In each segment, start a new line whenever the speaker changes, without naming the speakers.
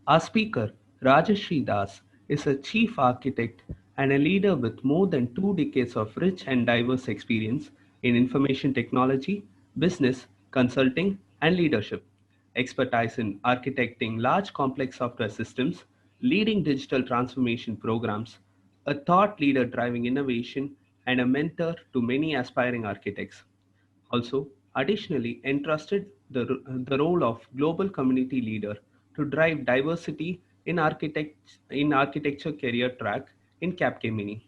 Our speaker, Rajashri Das, is a chief architect and a leader with more than 2 decades of rich and diverse experience in information technology, business, consulting, and leadership. Expertise in architecting large complex software systems, leading digital transformation programs, a thought leader driving innovation, and a mentor to many aspiring architects. Also, additionally, entrusted the role of global community leader to drive diversity in architecture career track in Capgemini.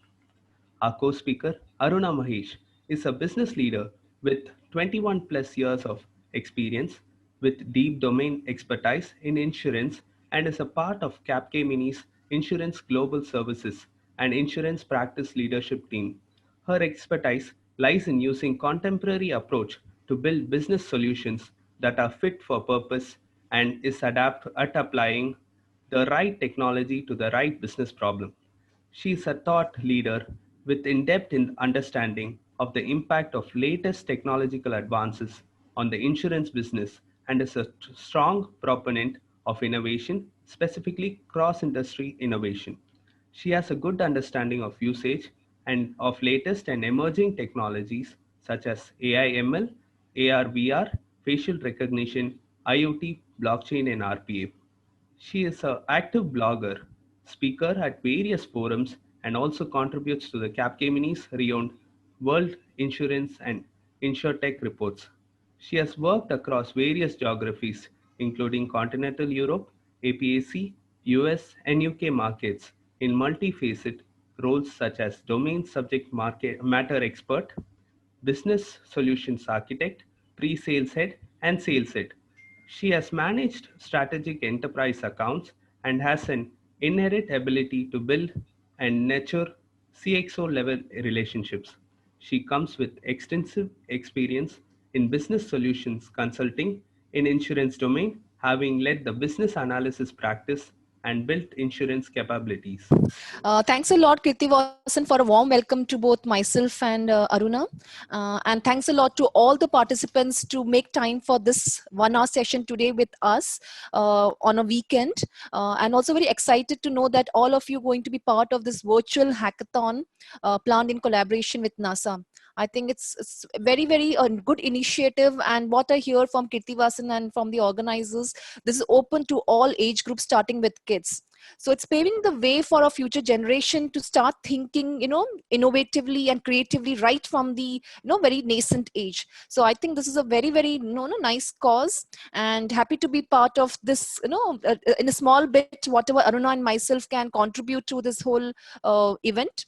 Our co-speaker, Aruna Mahesh, is a business leader with 21 plus years of experience with deep domain expertise in insurance and is a part of Capgemini's Insurance Global Services and Insurance Practice Leadership team. Her expertise lies in using contemporary approach to build business solutions that are fit for purpose and is adept at applying the right technology to the right business problem. She is a thought leader with in-depth understanding of the impact of latest technological advances on the insurance business and is a strong proponent of innovation, specifically cross-industry innovation. She has a good understanding of usage and of latest and emerging technologies such as AI ML, AR VR, facial recognition, IoT, blockchain, and RPA. She is an active blogger, speaker at various forums, and also contributes to the Capgemini's renowned World Insurance and InsurTech reports. She has worked across various geographies, including continental Europe, APAC, US, and UK markets, in multifaceted roles such as domain subject matter expert, business solutions architect, pre-sales head, and sales head. She has managed strategic enterprise accounts and has an inherent ability to build and nurture CXO level relationships. She comes with extensive experience in business solutions consulting in insurance domain, having led the business analysis practice and built insurance capabilities.
Thanks a lot, Kirti Vasan, for a warm welcome to both myself and Aruna. And thanks a lot to all the participants to make time for this 1 hour session today with us on a weekend. And also very excited to know that all of you are going to be part of this virtual hackathon planned in collaboration with NASA. I think it's very, very good initiative. And what I hear from Kirti Vasan and from the organizers, this is open to all age groups, starting with kids. So it's paving the way for a future generation to start thinking, innovatively and creatively right from the, very nascent age. So I think this is a very, very, nice cause, and happy to be part of this, in a small bit, whatever Aruna and myself can contribute to this whole event.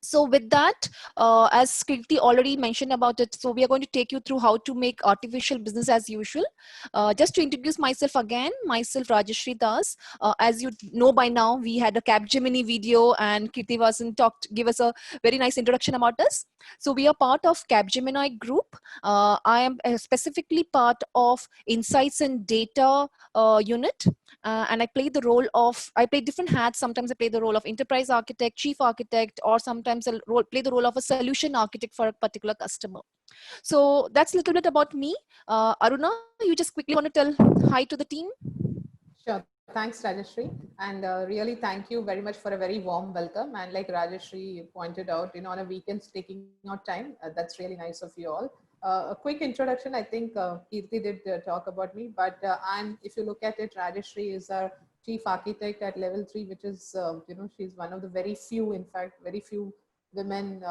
So with that, as Kirti already mentioned about it, so we are going to take you through how to make artificial business as usual. Just to introduce myself again, myself Rajashri Das. As you know by now, we had a Capgemini video and Kirti Vasan give us a very nice introduction about us. So we are part of Capgemini Group. I am specifically part of Insights and Data unit. And I play different hats. Sometimes I play the role of enterprise architect, chief architect, or sometimes I'll play the role of a solution architect for a particular customer. So that's a little bit about me. Aruna, you just quickly want to tell hi to the team?
Sure. Thanks, Rajashri. And really thank you very much for a very warm welcome. And like Rajashri pointed out, on a weekend taking out time, that's really nice of you all. A quick introduction, I think Kirti did talk about me, but if you look at it, Rajashri is our chief architect at level 3, which is, she's one of the very few, in fact, very few women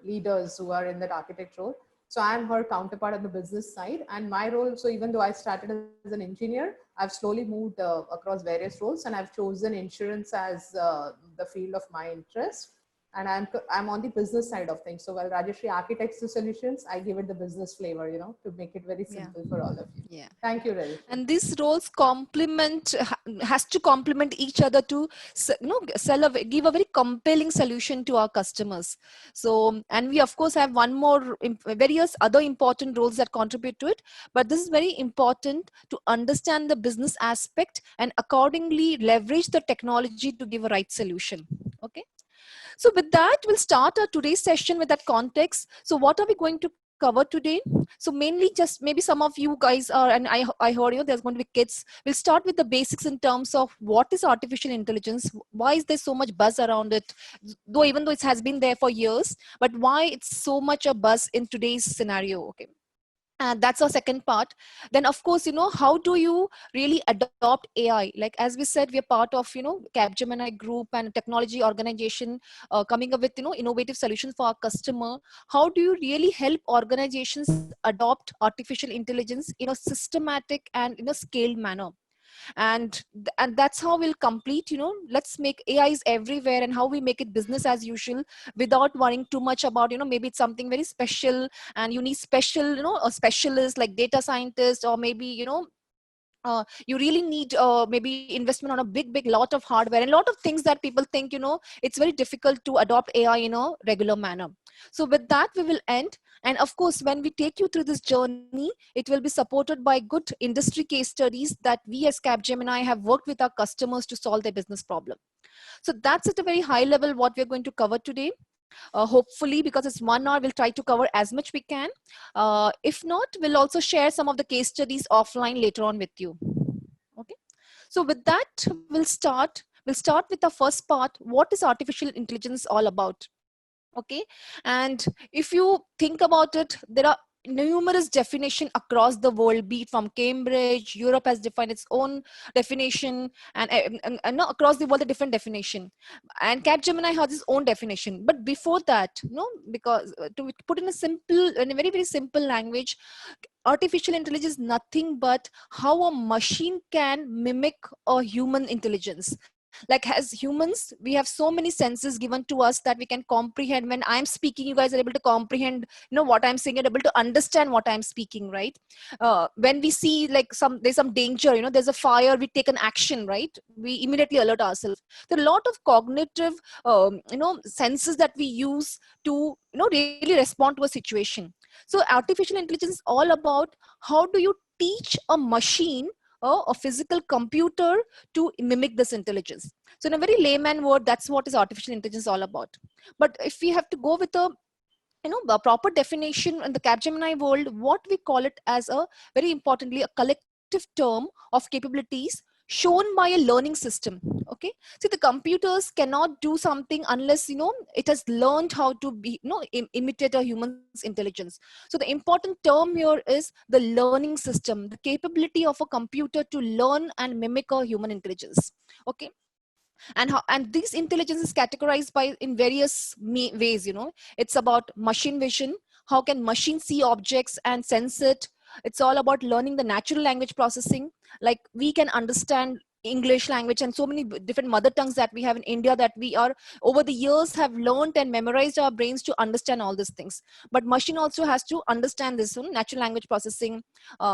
leaders who are in that architect role. So I'm her counterpart on the business side, and my role, so even though I started as an engineer, I've slowly moved across various roles, and I've chosen insurance as the field of my interest. And I'm on the business side of things. So while Rajashri architects the solutions, I give it the business flavor, to make it very simple for all of you.
Yeah.
Thank you, Rajashri.
And these roles has to complement each other to, give a very compelling solution to our customers. So, and we of course have one more various other important roles that contribute to it. But this is very important to understand the business aspect and accordingly leverage the technology to give a right solution. Okay. So with that, we'll start our today's session with that context. So what are we going to cover today. So mainly just maybe some of you guys are, and I heard you, there's going to be kids. We'll start with the basics in terms of what is artificial intelligence, why is there so much buzz around it, though even though it has been there for years, but why it's so much a buzz in today's scenario. Okay, and that's our second part. Then of course, how do you really adopt AI? Like as we said, we're part of Capgemini group and technology organization, coming up with innovative solutions for our customer. How do you really help organizations adopt artificial intelligence in a systematic and in a scaled manner? And that's how we'll complete, let's make AIs everywhere and how we make it business as usual without worrying too much about, maybe it's something very special and you need special, a specialist like data scientist, or maybe you really need maybe investment on a big lot of hardware and a lot of things that people think, it's very difficult to adopt AI in a regular manner. So with that, we will end. And of course, when we take you through this journey, it will be supported by good industry case studies that we as Capgemini have worked with our customers to solve their business problem. So that's at a very high level what we're going to cover today. Hopefully, because it's 1 hour, we'll try to cover as much we can. If not, we'll also share some of the case studies offline later on with you. Okay. So with that, we'll start. We'll start with the first part. What is artificial intelligence all about? Okay. And if you think about it, there are numerous definition across the world, be it from Cambridge, Europe has defined its own definition, and not across the world a different definition, and Capgemini has its own definition. But before that, because to put in a very simple language, artificial intelligence is nothing but how a machine can mimic a human intelligence. Like as humans, we have so many senses given to us that we can comprehend. When I'm speaking, you guys are able to comprehend what I'm saying, and able to understand what I'm speaking, right? When we see like there's some danger, there's a fire, we take an action, right? We immediately alert ourselves. There are a lot of cognitive senses that we use to really respond to a situation. So artificial intelligence is all about how do you teach a machine, a physical computer, to mimic this intelligence. So in a very layman word, that's what is artificial intelligence all about. But if we have to go with a proper definition in the Capgemini world, what we call it as a very importantly a collective term of capabilities shown by a learning system. Okay, see, the computers cannot do something unless it has learned how to be imitate a human's intelligence. So the important term here is the learning system, the capability of a computer to learn and mimic a human intelligence. Okay, and this intelligence is categorized by in various ways. It's about machine vision. How can machine see objects and sense it? It's all about learning the natural language processing. Like we can understand English language and so many different mother tongues that we have in India, that we are over the years have learned and memorized our brains to understand all these things. But machine also has to understand this natural language processing.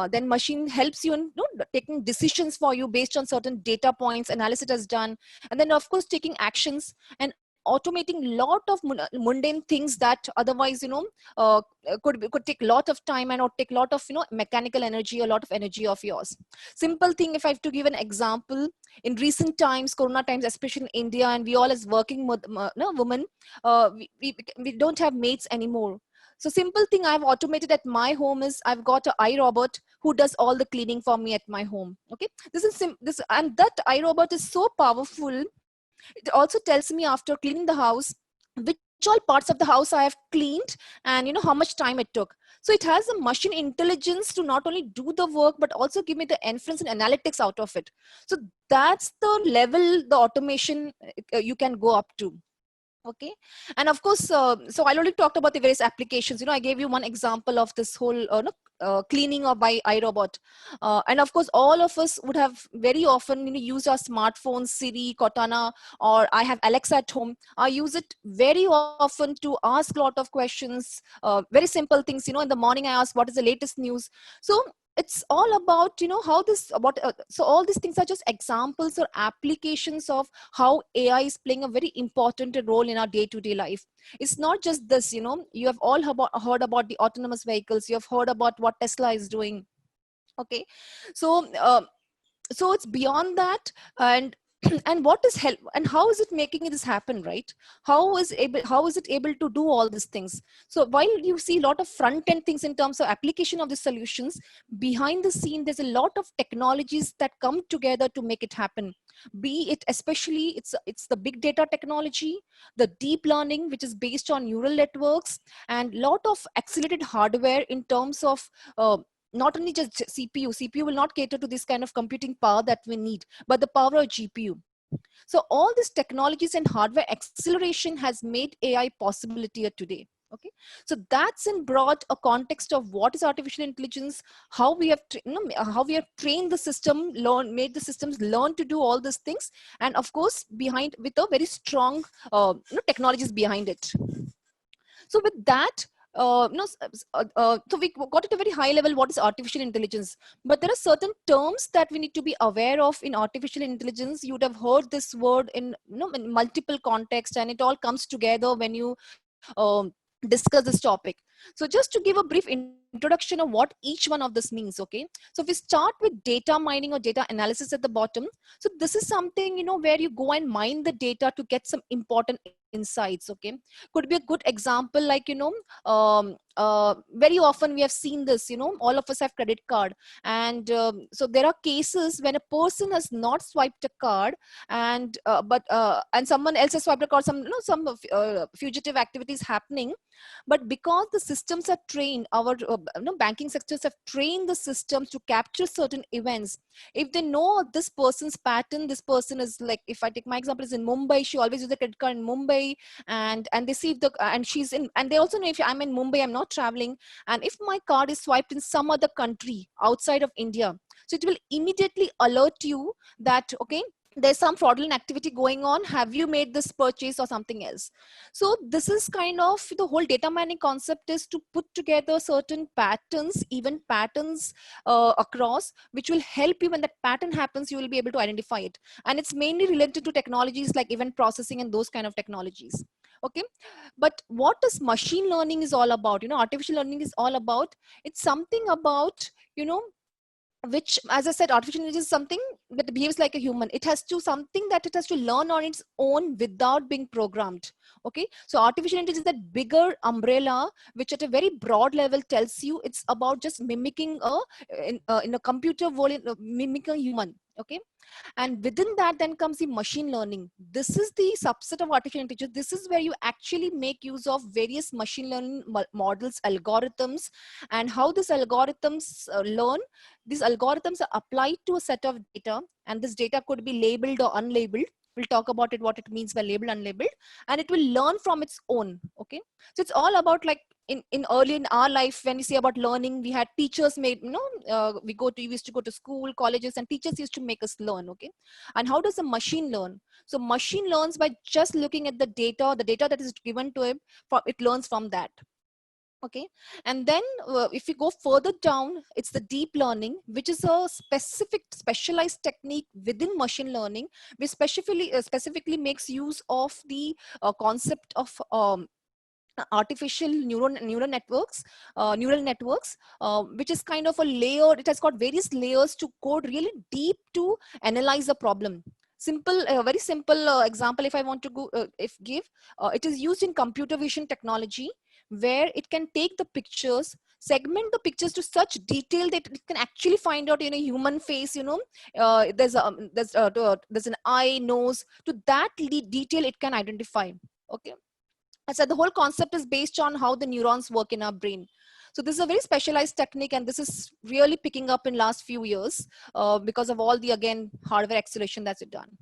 Then machine helps you in taking decisions for you based on certain data points analysis has done, and then of course taking actions and automating lot of mundane things that otherwise could take a lot of time and or take a lot of mechanical energy, a lot of energy of yours. Simple thing, if I have to give an example, in recent times, corona times, especially in India, and we all as working women, we don't have maids anymore. So simple thing I've automated at my home is I've got an iRobot who does all the cleaning for me at my home. Okay, this is and that iRobot is so powerful. It also tells me after cleaning the house which all parts of the house I have cleaned and how much time it took. So it has a machine intelligence to not only do the work but also give me the inference and analytics out of it. So that's the level the automation you can go up to. Okay, and of course, so I already talked about the various applications. I gave you one example of this whole cleaning or by iRobot, and of course, all of us would have very often used our smartphones, Siri, Cortana, or I have Alexa at home. I use it very often to ask a lot of questions, very simple things. In the morning, I ask what is the latest news. So it's all about how this what so all these things are just examples or applications of how AI is playing a very important role in our day-to-day life. It's not just this. You have all heard about the autonomous vehicles. You have heard about what Tesla is doing. Okay, so so it's beyond that. And And what is help, and how is it making this happen, right? How is it able to do all these things? So while you see a lot of front end things in terms of application of the solutions, behind the scene there's a lot of technologies that come together to make it happen. Be it, especially, it's the big data technology, the deep learning, which is based on neural networks, and lot of accelerated hardware in terms of not only just CPU will not cater to this kind of computing power that we need, but the power of GPU. So all these technologies and hardware acceleration has made AI possibility today. Okay, so that's in broad a context of what is artificial intelligence, how we have how we have trained the system, made the systems learn to do all these things, and of course behind with a very strong technologies behind it. So with that, so we got at a very high level what is artificial intelligence, but there are certain terms that we need to be aware of in artificial intelligence. You would have heard this word in, in multiple contexts, and it all comes together when you discuss this topic. So just to give a brief introduction of what each one of this means. Okay, so if we start with data mining or data analysis at the bottom, so this is something, where you go and mine the data to get some important insights. Okay, could be a good example like, very often we have seen this, all of us have credit card, and so there are cases when a person has not swiped a card, and and someone else has swiped a card, some fugitive activities happening. But because the systems are trained, our banking sectors have trained the systems to capture certain events. If they know this person's pattern, this person is like, if I take my example, is in Mumbai, she always uses a credit card in Mumbai, and they see if and she's in, and they also know if I'm in Mumbai, I'm not traveling, and if my card is swiped in some other country outside of India, so it will immediately alert you that, okay, there's some fraudulent activity going on, have you made this purchase or something else. So this is kind of the whole data mining concept, is to put together certain patterns, even patterns across, which will help you when that pattern happens, you will be able to identify it. And it's mainly related to technologies like event processing and those kind of technologies. Okay, but what is machine learning is all about, artificial learning is all about, it's something about, which, as I said, artificial intelligence is something that behaves like a human. It has to something that it has to learn on its own without being programmed. Okay, so artificial intelligence is that bigger umbrella, which at a very broad level tells you it's about just mimicking in a computer world, mimicking a human. Okay, and within that then comes the machine learning. This is the subset of artificial intelligence. This is where you actually make use of various machine learning models, algorithms, and how these algorithms learn. These algorithms are applied to a set of data, and this data could be labeled or unlabeled. We'll talk about it, what it means by labeled, unlabeled, and it will learn from its own. Okay, so it's all about, like, in early in our life, when we say about learning, we had teachers made, we used to go to school, colleges, and teachers used to make us learn. Okay, and how does a machine learn? So machine learns by just looking at the data that is given to it, it learns from that. Okay, and then if you go further down, it's the deep learning, which is a specialized technique within machine learning, which specifically makes use of the concept of artificial neural networks, which is kind of a layer. It has got various layers to code really deep to analyze a problem. Very simple example, if I want to go, if give, it is used in computer vision technology, where it can take the pictures, segment the pictures to such detail that it can actually find out, human face, there's an eye, nose, to that detail it can identify. Okay, so the whole concept is based on how the neurons work in our brain. So this is a very specialized technique, and this is really picking up in last few years because of all the, again, hardware acceleration that's done.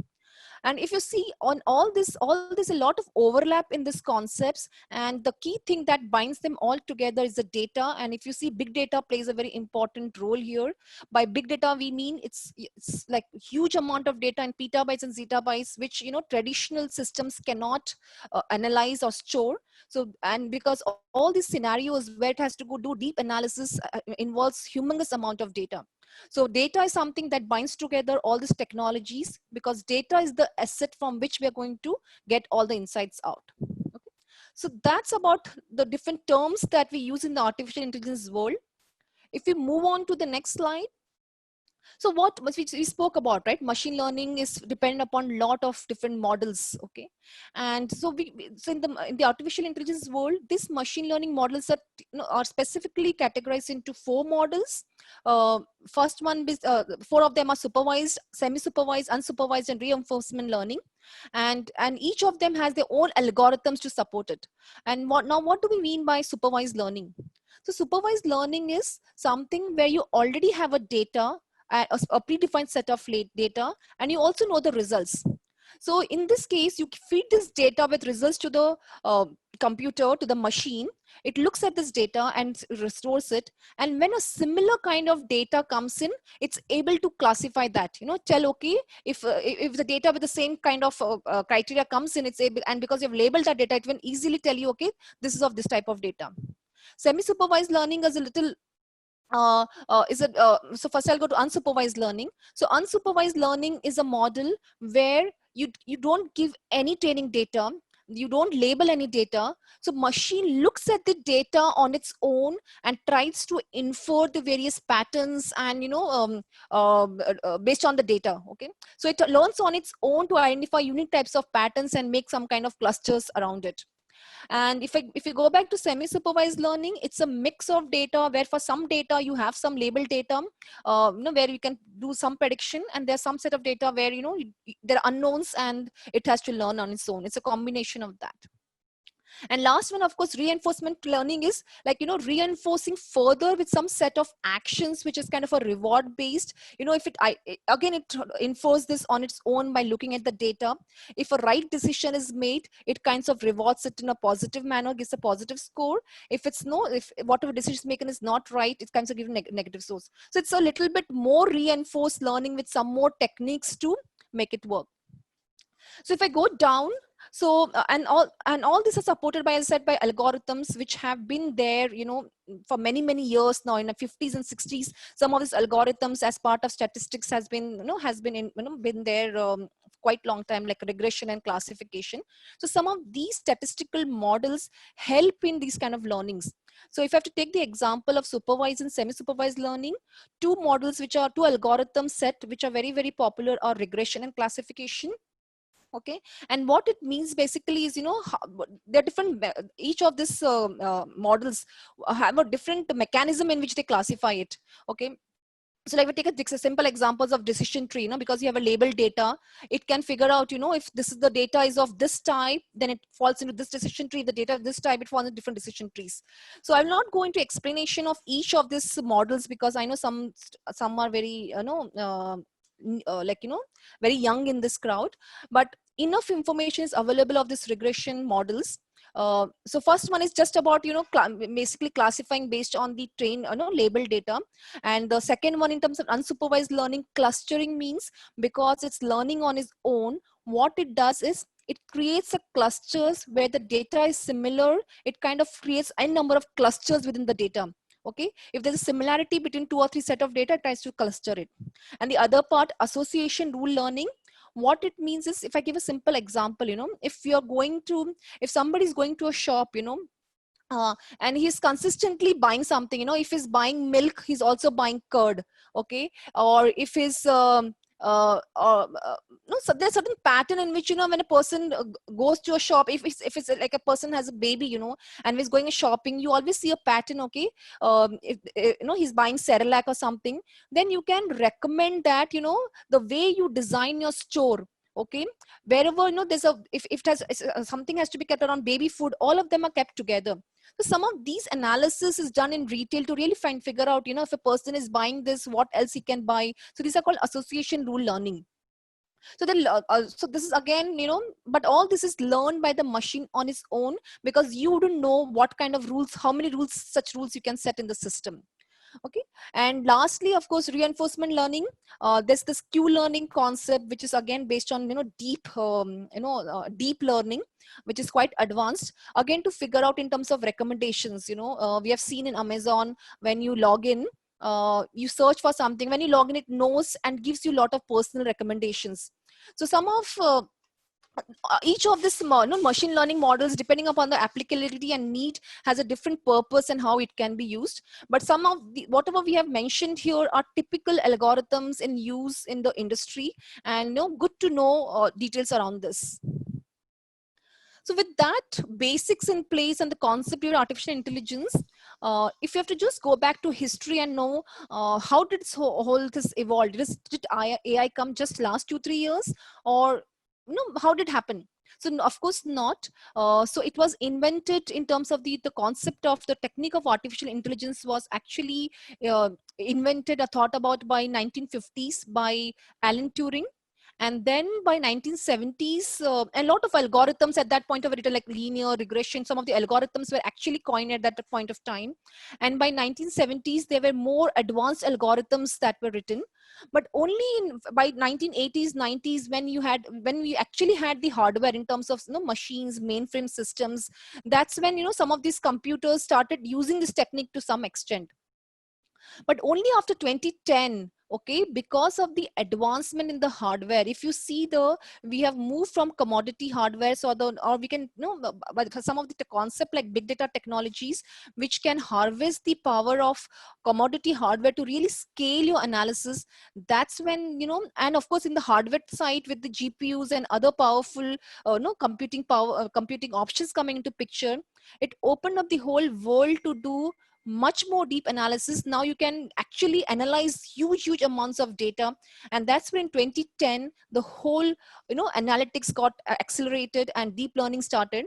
And if you see on all this, a lot of overlap in these concepts, and the key thing that binds them all together is the data. And if you see, big data plays a very important role here. By big data, we mean it's like huge amount of data in petabytes and zettabytes, which, traditional systems cannot analyze or store. So, and because all these scenarios where it has to go do deep analysis involves humongous amount of data. So data is something that binds together all these technologies, because data is the asset from which we are going to get all the insights out. Okay. So that's about the different terms that we use in the artificial intelligence world. If we move on to the next slide, So what we spoke about, right? Machine learning is dependent upon lot of different models, okay? And so so in the artificial intelligence world, this machine learning models are, are specifically categorized into 4 models. First one is 4 of them are supervised, semi-supervised, unsupervised, and reinforcement learning, and each of them has their own algorithms to support it. And what do we mean by supervised learning? So supervised learning is something where you already have a data, a predefined set of data, and you also know the results. So in this case, you feed this data with results to the computer, to the machine. It looks at this data and restores it. And when a similar kind of data comes in, it's able to classify that, tell, okay, if the data with the same kind of criteria comes in, it's able, and because you've labeled that data, it will easily tell you, okay, this is of this type of data. Semi-supervised learning is a little so first I'll go to unsupervised learning. So unsupervised learning is a model where you don't give any training data, you don't label any data, so machine looks at the data on its own and tries to infer the various patterns and based on the data. Okay, so it learns on its own to identify unique types of patterns and make some kind of clusters around it. And if you go back to semi-supervised learning, it's a mix of data where for some data you have some labeled data, where you can do some prediction, and there's some set of data where there are unknowns and it has to learn on its own. It's a combination of that. And last one, of course, reinforcement learning is like, reinforcing further with some set of actions, which is kind of a reward based. If again, it infers this on its own by looking at the data. If a right decision is made, it kinds of rewards it in a positive manner, gives a positive score. If whatever decision making is not right, it kinds of gives negative scores. So it's a little bit more reinforced learning with some more techniques to make it work. So if I go down, so and all this is supported by, as I said, by algorithms which have been there, for many years now. In the 50s and 60s, some of these algorithms as part of statistics has been been there quite long time, like regression and classification. So some of these statistical models help in these kind of learnings. So if I have to take the example of supervised and semi-supervised learning, two algorithm set which are very popular are regression and classification. Okay, and what it means basically is, they're different. Each of these models have a different mechanism in which they classify it. Okay, so like we take a simple examples of decision tree, because you have a labeled data, it can figure out, if the data is of this type, then it falls into this decision tree. The data of this type, it falls into different decision trees. So I'll not go into explanation of each of these models, because I know some are very very young in this crowd, but enough information is available of this regression models. So first one is just about basically classifying based on the labeled data. And the second one, in terms of unsupervised learning, clustering means, because it's learning on its own, what it does is it creates a clusters where the data is similar. It kind of creates a number of clusters within the data. Okay, if there's a similarity between 2 or 3 set of data, it tries to cluster it. And the other part, association rule learning, what it means is, if I give a simple example, if somebody's going to a shop, and he's consistently buying something, if he's buying milk, he's also buying curd. Okay, or if he's no, so there's a certain pattern in which, when a person goes to a shop, if it's like a person has a baby, and he's going shopping, you always see a pattern. Okay, if he's buying Cerelac or something, then you can recommend that, the way you design your store. Okay, wherever there's if it has something has to be kept around baby food, all of them are kept together. So some of these analysis is done in retail to really figure out, if a person is buying this, what else he can buy. So these are called association rule learning. So so this is again, but all this is learned by the machine on its own, because you don't know what kind of rules, how many rules, such rules you can set in the system. Okay, and lastly, of course, reinforcement learning. There's this Q learning concept, which is again based on deep learning, which is quite advanced. Again, to figure out in terms of recommendations. We have seen in Amazon, when you log in, you search for something. When you log in, it knows and gives you a lot of personal recommendations. So some of each of this machine learning models, depending upon the applicability and need, has a different purpose and how it can be used. But some of the whatever we have mentioned here are typical algorithms in use in the industry, and good to know details around this. So with that basics in place and the concept of artificial intelligence, if you have to just go back to history and know how did this whole this evolve? Did AI come just last 2-3 years, or how did it happen? So of course not. So it was invented in terms of the concept of the technique of artificial intelligence was actually invented or thought about by 1950s by Alan Turing. And then by 1970s, a lot of algorithms at that point of it, like linear regression, some of the algorithms were actually coined at that point of time. And by 1970s, there were more advanced algorithms that were written. But only by 1980s, 90s, when we actually had the hardware in terms of machines, mainframe systems, that's when some of these computers started using this technique to some extent. But only after 2010, okay, because of the advancement in the hardware, if you see we have moved from commodity hardware, or we can but some of the concept like big data technologies, which can harvest the power of commodity hardware to really scale your analysis. That's when and of course in the hardware side with the GPUs and other powerful computing power computing options coming into picture, it opened up the whole world to do much more deep analysis. Now you can actually analyze huge amounts of data, and that's when in 2010 the whole analytics got accelerated and deep learning started.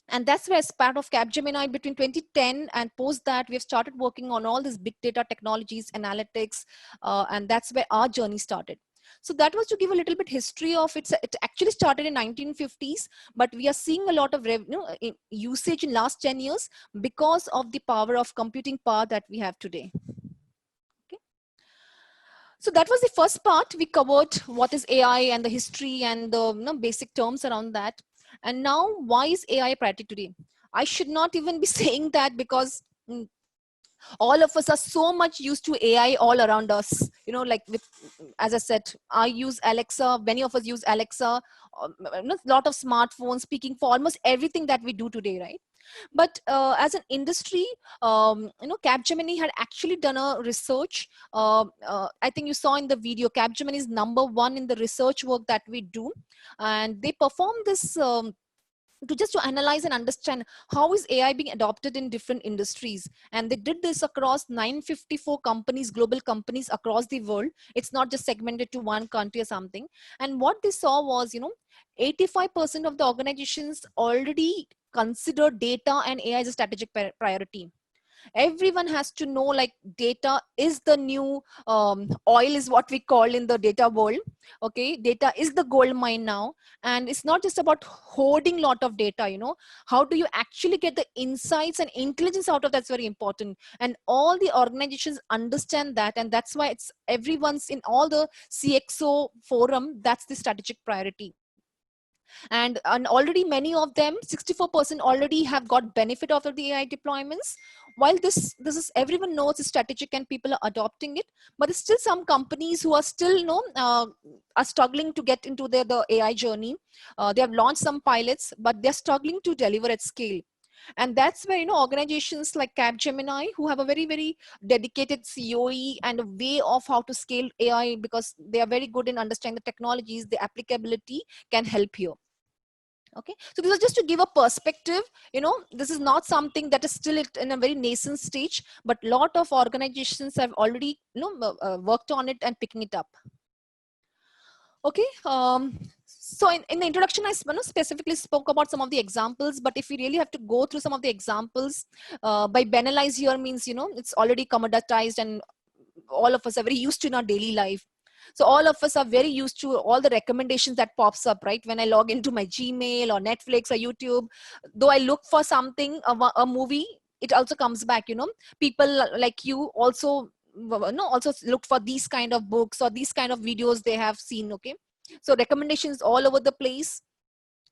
And that's where, as part of Capgemini, between 2010 and post that, we have started working on all these big data technologies, analytics, and that's where our journey started. So that was to give a little bit history of it. It actually started in 1950s, but we are seeing a lot of usage in last 10 years because of the power of computing power that we have today. Okay. So that was the first part. We covered what is AI and the history and the basic terms around that. And now, why is AI a priority today? I should not even be saying that, because all of us are so much used to AI all around us. Like as I said, I use Alexa. Many of us use Alexa. A lot of smartphones speaking for almost everything that we do today, right? But as an industry, Capgemini had actually done a research. I think you saw in the video, Capgemini is #1 in the research work that we do, and they perform this. To analyze and understand how is AI being adopted in different industries. And they did this across 954 companies, global companies across the world. It's not just segmented to one country or something. And what they saw was, 85% of the organizations already consider data and AI as a strategic priority. Everyone has to know, like, data is the new oil, is what we call in the data world. Okay, data is the gold mine now, and it's not just about hoarding lot of data. How do you actually get the insights and intelligence out of that's very important, and all the organizations understand that, and that's why it's everyone's in all the CXO forum. That's the strategic priority. And already many of them, 64% already have got benefit of the AI deployments. While this is, everyone knows it's strategic and people are adopting it, but there's still some companies who are still are struggling to get into the AI journey. They have launched some pilots, but they're struggling to deliver at scale. And that's where organizations like Capgemini, who have a very dedicated COE and a way of how to scale AI, because they are very good in understanding the technologies, the applicability can help here. Okay, so this is just to give a perspective. This is not something that is still in a very nascent stage, but a lot of organizations have already worked on it and picking it up. Okay, so in the introduction, I specifically spoke about some of the examples, but if we really have to go through some of the examples, by banalize here means, it's already commoditized and all of us are very used to in our daily life. So all of us are very used to all the recommendations that pops up, right? When I log into my Gmail or Netflix or YouTube, though I look for something, a movie, it also comes back. People like you also look for these kind of books or these kind of videos they have seen. Okay, so recommendations all over the place.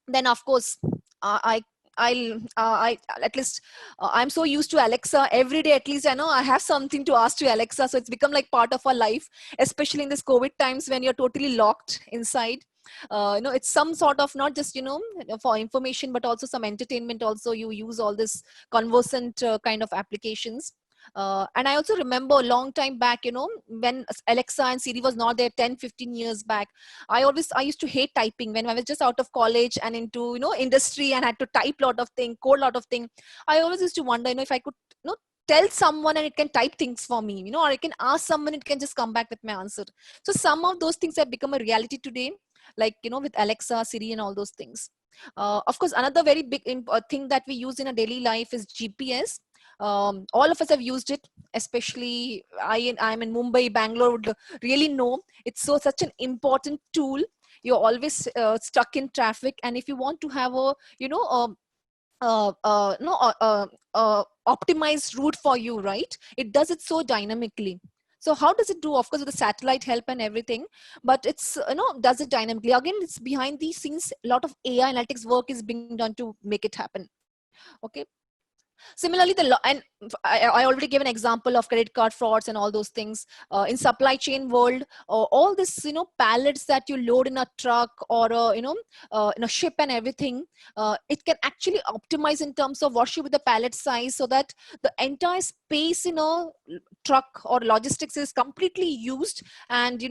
Then of course, I at least I'm so used to Alexa every day. At least I know I have something to ask to Alexa, so it's become like part of our life, especially in this COVID times when you're totally locked inside. It's some sort of not just for information, but also some entertainment. Also, you use all this conversant kind of applications. And I also remember a long time back, when Alexa and Siri was not there 10-15 years back. I used to hate typing when I was just out of college and into industry and had to type lot of thing, code lot of thing. I always used to wonder, if I could tell someone and it can type things for me, or I can ask someone, it can just come back with my answer. So some of those things have become a reality today, like with Alexa, Siri, and all those things. Of course, another very big thing that we use in a daily life is GPS. All of us have used it, especially I'm in Mumbai, Bangalore would really know it's such an important tool. You're always stuck in traffic, and if you want to have a no optimized route for you, right, it does it so dynamically. So how does it do? Of course, with the satellite help and everything, but it's does it dynamically. Again, it's behind these scenes, a lot of AI analytics work is being done to make it happen. Okay. Similarly, and I already gave an example of credit card frauds and all those things. In supply chain world, all this pallets that you load in a truck or in a ship and everything, it can actually optimize in terms of what should be the pallet size, so that the entire space in a truck or logistics is completely used, and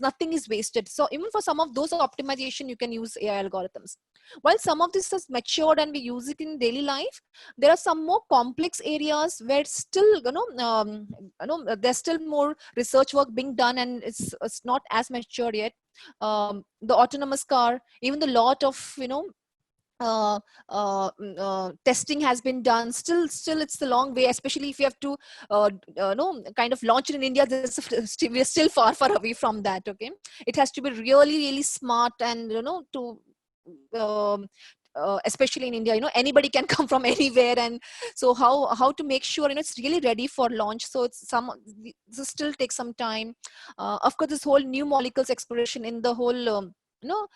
nothing is wasted. So even for some of those optimization, you can use AI algorithms. While some of this has matured and we use it in daily life, there are some more complex areas where still there's still more research work being done, and it's not as mature yet. The autonomous car, even the lot of testing has been done. Still it's the long way, especially if you have to kind of launch it in India. We're still far away from that. Okay, it has to be really smart, and to um, especially in India, anybody can come from anywhere, and so how to make sure it's really ready for launch. So this still takes some time. Of course, this whole new molecules exploration in the whole you know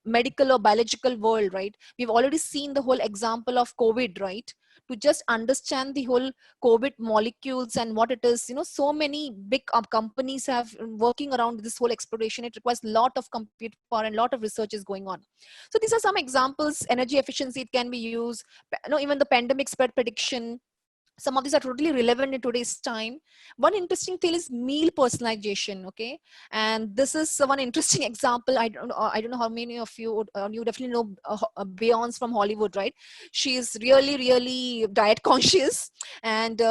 medical or biological world, right? We've already seen the whole example of COVID, right? To just understand the whole COVID molecules and what it is, so many big companies have working around this whole exploration. It requires a lot of compute power and a lot of research is going on. So these are some examples. Energy efficiency, it can be used. Even the pandemic spread prediction, some of these are totally relevant in today's time. One interesting thing is meal personalization. Okay, and this is one interesting example. I don't know how many of you you definitely know Beyonce from Hollywood, right? She is really diet conscious, and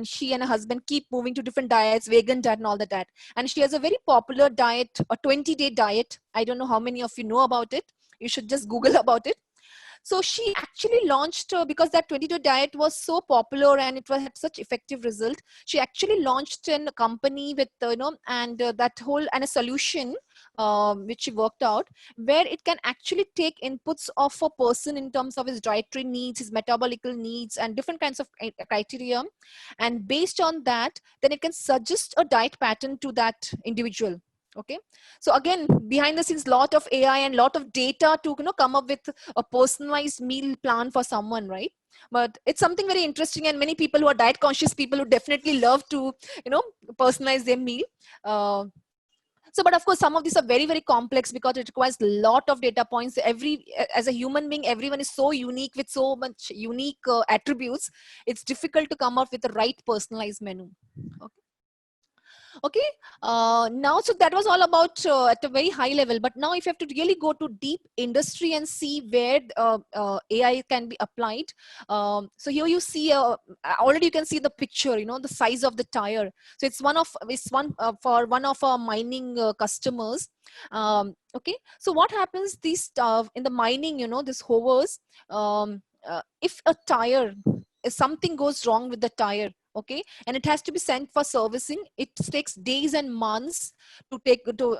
she and her husband keep moving to different diets, vegan diet and all that. And she has a very popular diet, a 20-day diet. I don't know how many of you know about it. You should just Google about it. So she actually launched, because that 22 diet was so popular and it had such effective result. She actually launched a company with, and that whole, and a solution which she worked out, where it can actually take inputs of a person in terms of his dietary needs, his metabolical needs, and different kinds of criteria. And based on that, then it can suggest a diet pattern to that individual. Okay, so again, behind the scenes, lot of AI and lot of data to come up with a personalized meal plan for someone, right? But it's something very interesting, and many people who are diet conscious people who definitely love to personalize their meal. So, but of course, some of these are very complex because it requires a lot of data points. As a human being, everyone is so unique with so much unique attributes. It's difficult to come up with the right personalized menu. Okay. Okay, now, so that was all about at a very high level. But now if you have to really go to deep industry and see where AI can be applied. So here you see, already you can see the picture, the size of the tire. So it's one for one of our mining customers. Okay, so what happens, these in the mining, this hovers, if a tire, if something goes wrong with the tire, okay, and it has to be sent for servicing, it takes days and months to take to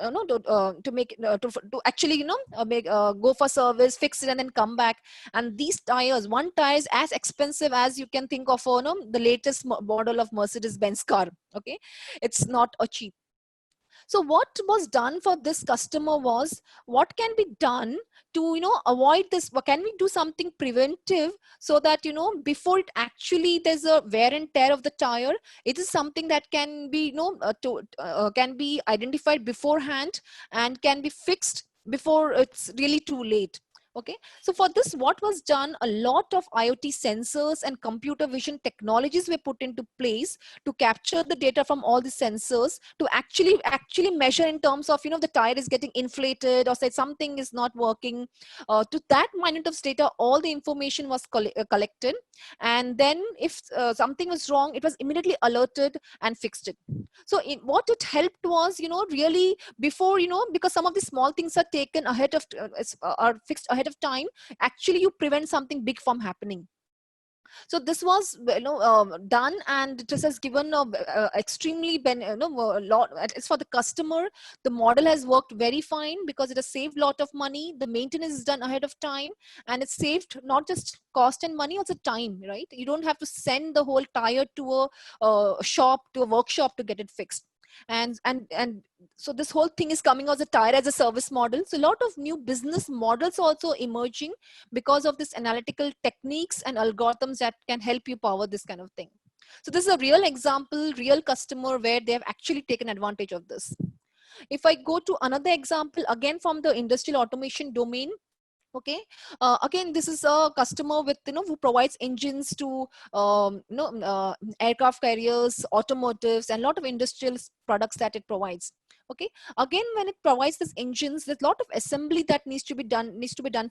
make to actually make go for service, fix it, and then come back. And these tires, one tire is as expensive as you can think of the latest model of Mercedes-Benz car. Okay, it's not a cheap. So what was done for this customer was, what can be done to avoid this? Can we do something preventive so that before it actually there's a wear and tear of the tire, it is something that can be can be identified beforehand and can be fixed before it's really too late. Okay, so for this, what was done, a lot of IoT sensors and computer vision technologies were put into place to capture the data from all the sensors to actually measure in terms of, you know, the tire is getting inflated or say something is not working. To that minute of data, all the information was collected, and then if something was wrong, it was immediately alerted and fixed it. So what it helped was, you know, really before, you know, because some of the small things are taken ahead of are fixed ahead of time, actually you prevent something big from happening. So this was, you know, done, and this has given a extremely a lot. It's for the customer, the model has worked very fine because it has saved a lot of money, the maintenance is done ahead of time, and it's saved not just cost and money, also time, right? You don't have to send the whole tire to a shop, to a workshop to get it fixed. And so this whole thing is coming as a tire as a service model. So a lot of new business models also emerging because of this analytical techniques and algorithms that can help you power this kind of thing. So this is a real example, real customer where they have actually taken advantage of this. If I go to another example, again from the industrial automation domain, okay, again this is a customer with, you know, who provides engines to aircraft carriers, automotives, and a lot of industrial products that it provides. Okay, again when it provides these engines, there's a lot of assembly that needs to be done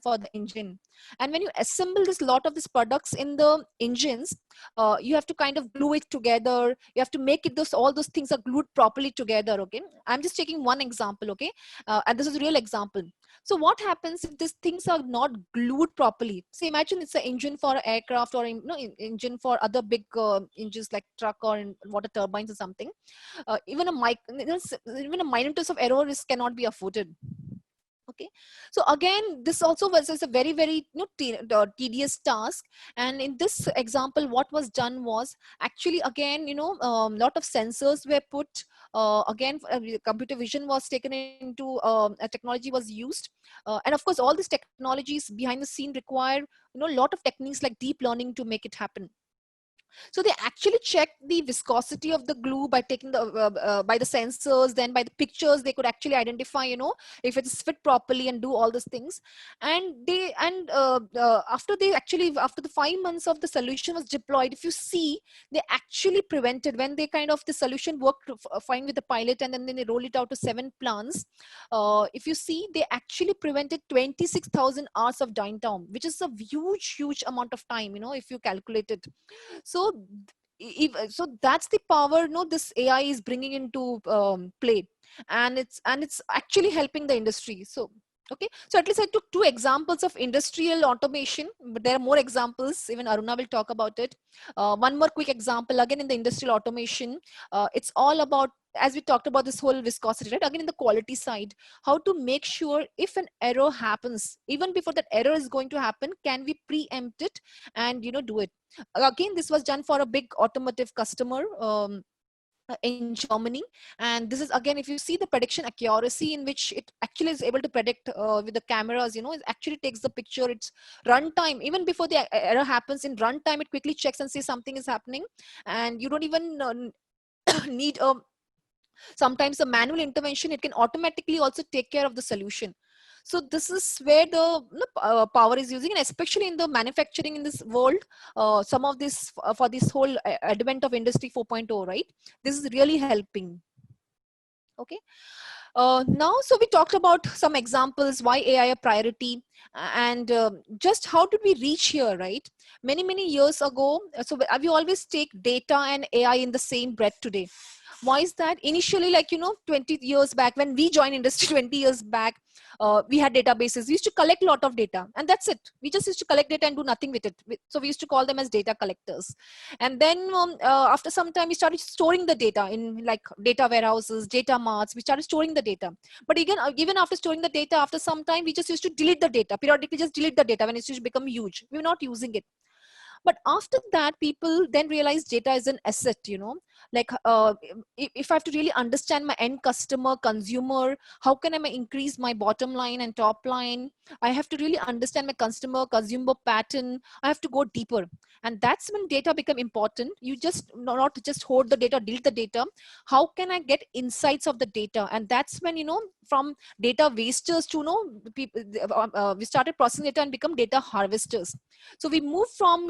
for the engine. And when you assemble this lot of these products in the engines, you have to kind of glue it together, you have to make it all those things are glued properly together. Okay, I'm just taking one example. Okay, and this is a real example. So what happens if these things are not glued properly? So imagine it's an engine for an aircraft, or, you know, engine for other big engines like truck or water turbines or something. Even a even a minutest of error cannot be afforded. Okay, so again this also was a very, very, you know, tedious task. And in this example, what was done was actually, again, you know, lot of sensors were put, again computer vision was taken into, a technology was used, and of course all these technologies behind the scene require, you know, a lot of techniques like deep learning to make it happen. So they actually checked the viscosity of the glue by taking the by the sensors, then by the pictures they could actually identify, you know, if it's fit properly and do all those things. And after the 5 months of the solution was deployed, if you see, they actually prevented, when they kind of, the solution worked fine with the pilot, and then they roll it out to 7 plants. If you see, they actually prevented 26,000 hours of downtime, which is a huge amount of time, you know, if you calculate it. So so that's the power, no, this AI is bringing into play, and it's actually helping the industry. So okay, so at least I took 2 examples of industrial automation, but there are more examples. Even Aruna will talk about it. One more quick example, again in the industrial automation, it's all about, as we talked about, this whole viscosity, right? Again in the quality side, how to make sure if an error happens, even before that error is going to happen, can we preempt it and, you know, do it. Again, this was done for a big automotive customer in Germany. And this is, again, if you see the prediction accuracy in which it actually is able to predict with the cameras, you know, it actually takes the picture. It's runtime, even before the error happens, in runtime it quickly checks and says something is happening, and you don't even need a sometimes a manual intervention. It can automatically also take care of the solution. So this is where the, you know, power is using, and especially in the manufacturing in this world, some of this for this whole advent of industry 4.0, right? This is really helping. Okay, now, so we talked about some examples, why AI a priority, and just how did we reach here, right? Many years ago. So we always take data and AI in the same breath today. Why is that? Initially, like, you know, 20 years back when we joined industry 20 years back, we had databases. We used to collect a lot of data, and that's it. We just used to collect data and do nothing with it. So we used to call them as data collectors. And then after some time, we started storing the data in like data warehouses, data marts. We started storing the data. But again, even after storing the data, after some time, we just used to delete the data, periodically just delete the data when it used to become huge. We were not using it. But after that, people then realized data is an asset, you know. Like if I have to really understand my end customer, consumer, how can I increase my bottom line and top line? I have to really understand my customer, consumer pattern. I have to go deeper. And that's when data become important. You just not just hold the data, delete the data. How can I get insights of the data? And that's when, from data wasters to, people, we started processing data and become data harvesters. So we move from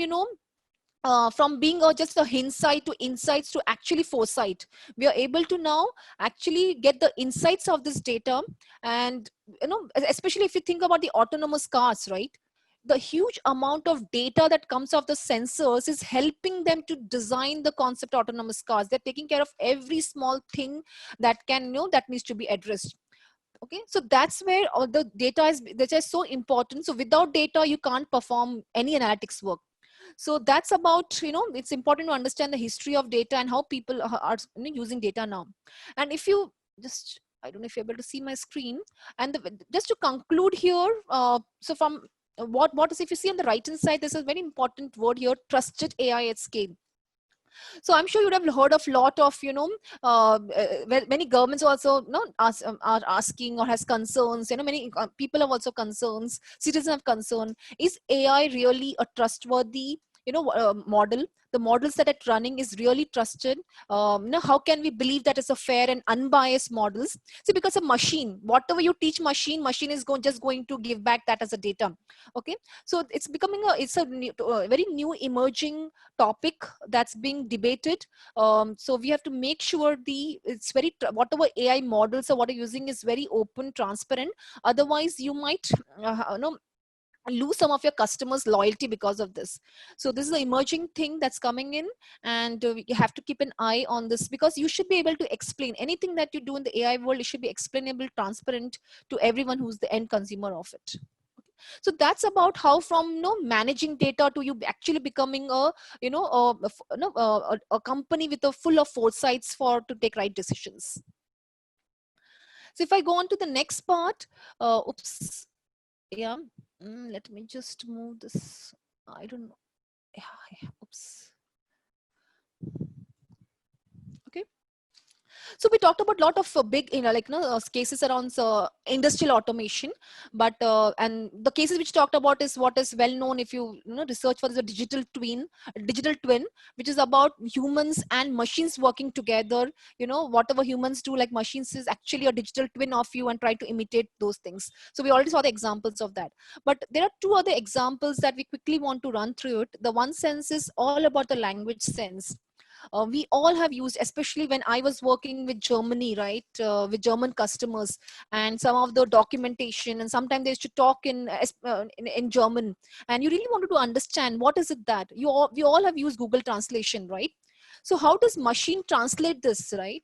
being just a hindsight to insights to actually foresight. We are able to now actually get the insights of this data. And especially if you think about the autonomous cars, right? The huge amount of data that comes off the sensors is helping them to design the concept autonomous cars. They're taking care of every small thing that can, that needs to be addressed. Okay, so that's where all the data is so important. So without data, you can't perform any analytics work. So that's about, it's important to understand the history of data and how people are using data now. And if you just, I don't know if you're able to see my screen. And just to conclude here, so from what is, if you see on the right hand side, there's a very important word here: trusted AI at scale. So I'm sure you'd have heard of lot of, many governments also, are asking or has concerns. Many people have also concerns. Citizens have concern. Is AI really a trustworthy, model? The models that it's running is really trusted. How can we believe that it's a fair and unbiased models? See, because a machine, whatever you teach machine is just going to give back that as a data. Okay, so it's becoming a very new emerging topic that's being debated. So we have to make sure it's very, whatever AI models or what are using is very open, transparent. Otherwise, you might lose some of your customers' loyalty because of this. So this is an emerging thing that's coming in, and you have to keep an eye on this, because you should be able to explain anything that you do in the AI world. It should be explainable, transparent to everyone who's the end consumer of it. So that's about how from managing data to you actually becoming a company with a full of foresights to take right decisions. So if I go on to the next part, oops, yeah, let me just move this. I don't know. Yeah, oops. Okay. So we talked about a lot of big, cases around industrial automation, but and the cases which talked about is what is well known. If research for the digital twin, which is about humans and machines working together. Whatever humans do, like machines, is actually a digital twin of you and try to imitate those things. So we already saw the examples of that. But there are two other examples that we quickly want to run through it. The one sense is all about the language sense. We all have used, especially when I was working with Germany, right, with German customers, and some of the documentation, and sometimes they used to talk in German, and you really wanted to understand what is it that we all have used Google Translation, right? So how does machine translate this, right?